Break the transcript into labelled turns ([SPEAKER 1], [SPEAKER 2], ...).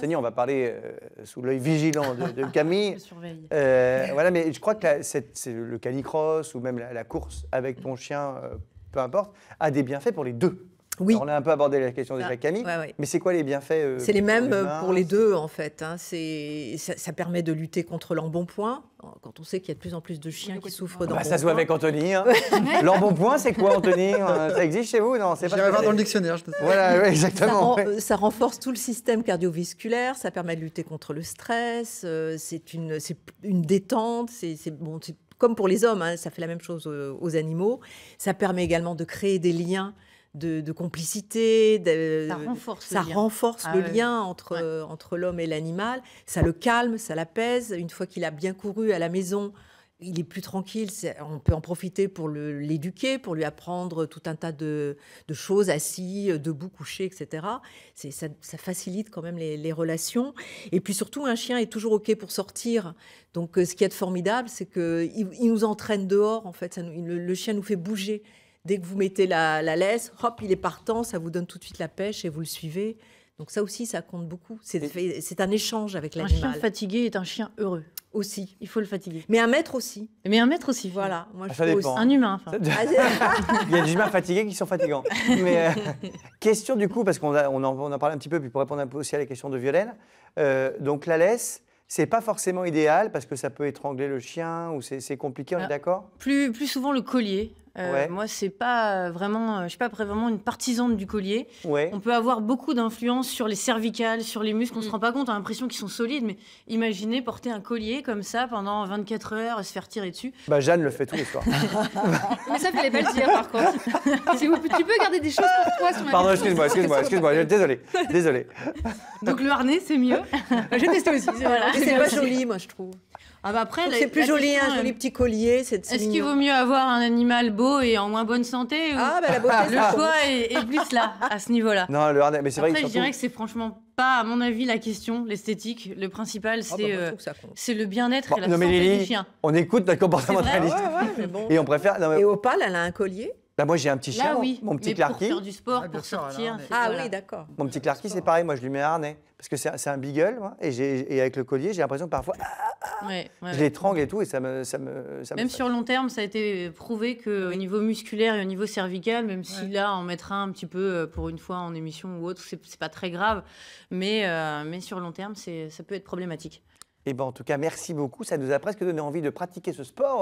[SPEAKER 1] renseigner, on va parler sous l'œil vigilant de Camille.
[SPEAKER 2] Je surveille.
[SPEAKER 1] Voilà, mais je crois que le canicross ou même la course avec ton chien, peu importe, a des bienfaits pour les deux.
[SPEAKER 3] Oui.
[SPEAKER 1] Alors, on a un peu abordé la question déjà avec Camille, mais c'est quoi les bienfaits
[SPEAKER 3] C'est les mêmes
[SPEAKER 1] pour
[SPEAKER 3] pour les deux, en fait. Hein. Ça permet de lutter contre l'embonpoint. Quand on sait qu'il y a de plus en plus de chiens qui souffrent d'embonpoint.
[SPEAKER 1] Ça se voit avec Anthony. Hein. L'embonpoint, c'est quoi, Anthony? Ça existe chez vous? Non, c'est pas.
[SPEAKER 4] J'irai voir dans le dictionnaire. Je te...
[SPEAKER 1] Voilà, ouais, exactement.
[SPEAKER 3] Ça renforce tout le système cardiovasculaire, ça permet de lutter contre le stress, c'est une détente, c'est comme pour les hommes, hein, ça fait la même chose aux animaux. Ça permet également de créer des liens de complicité.
[SPEAKER 2] Ça renforce
[SPEAKER 3] le lien entre l'homme et l'animal. Ça le calme, ça l'apaise. Une fois qu'il a bien couru à la maison, il est plus tranquille. On peut en profiter pour l'éduquer, pour lui apprendre tout un tas de choses, assis, debout, couché, etc. Ça facilite quand même les relations. Et puis surtout, un chien est toujours OK pour sortir. Donc, ce qui est formidable, c'est qu'il nous entraîne dehors. En fait, le chien nous fait bouger. Dès que vous mettez la laisse, hop, il est partant, ça vous donne tout de suite la pêche et vous le suivez. Donc ça aussi, ça compte beaucoup. C'est un échange avec l'animal.
[SPEAKER 2] Un chien fatigué est un chien heureux.
[SPEAKER 3] Aussi.
[SPEAKER 2] Il faut le fatiguer.
[SPEAKER 3] Mais un maître aussi.
[SPEAKER 2] Mais un maître aussi.
[SPEAKER 3] Voilà. Moi,
[SPEAKER 1] ça dépend.
[SPEAKER 2] Un humain. Enfin.
[SPEAKER 1] Il y a des humains fatigués qui sont fatigants. Mais question du coup, parce qu'on en parle un petit peu, puis pour répondre un peu aussi à la question de Violaine. Donc la laisse, c'est pas forcément idéal parce que ça peut étrangler le chien ou c'est compliqué, on est d'accord?
[SPEAKER 2] Plus souvent le collier. Moi, c'est pas vraiment, je suis pas vraiment une partisane du collier. On peut avoir beaucoup d'influence sur les cervicales, sur les muscles. On se rend pas compte, on a l'impression qu'ils sont solides. Mais imaginez porter un collier comme ça pendant 24 heures et se faire tirer dessus.
[SPEAKER 1] Bah, Jeanne le fait tous les soirs.
[SPEAKER 5] Mais ça, fallait pas le dire par contre. Tu peux garder des choses pour toi sur ma
[SPEAKER 1] Pardon, excuse-moi. Désolé.
[SPEAKER 2] Donc le harnais, c'est mieux.
[SPEAKER 5] J'ai testé aussi.
[SPEAKER 3] C'est pas joli, moi, je trouve.
[SPEAKER 2] Après,
[SPEAKER 3] c'est plus joli, un joli petit collier.
[SPEAKER 2] Est-ce qu'il vaut mieux avoir un animal beau et en moins bonne santé ou...
[SPEAKER 3] la beauté,
[SPEAKER 2] le choix est plus là, à ce niveau-là.
[SPEAKER 1] Non, le harnais, mais c'est vrai que
[SPEAKER 2] je dirais que c'est franchement pas, à mon avis, la question, l'esthétique. Le principal, c'est le bien-être et la santé du chien.
[SPEAKER 1] On écoute notre comportementaliste. Et on préfère...
[SPEAKER 3] Et Opal, elle a un collier?
[SPEAKER 1] Bah moi j'ai un petit chien, mon petit Clarky.
[SPEAKER 2] Pour faire du sport, pour sortir.
[SPEAKER 3] Oui, d'accord.
[SPEAKER 1] Mon petit Clarky, c'est pareil, moi je lui mets un harnais. Parce que c'est un beagle, moi, et avec le collier, j'ai l'impression que parfois, je l'étrangle et tout, et ça me
[SPEAKER 2] Même sur long terme, ça a été prouvé qu'au niveau musculaire et au niveau cervical, même si là, on mettra un petit peu pour une fois en émission ou autre, c'est pas très grave, mais sur long terme, ça peut être problématique.
[SPEAKER 1] Et ben en tout cas, merci beaucoup, ça nous a presque donné envie de pratiquer ce sport.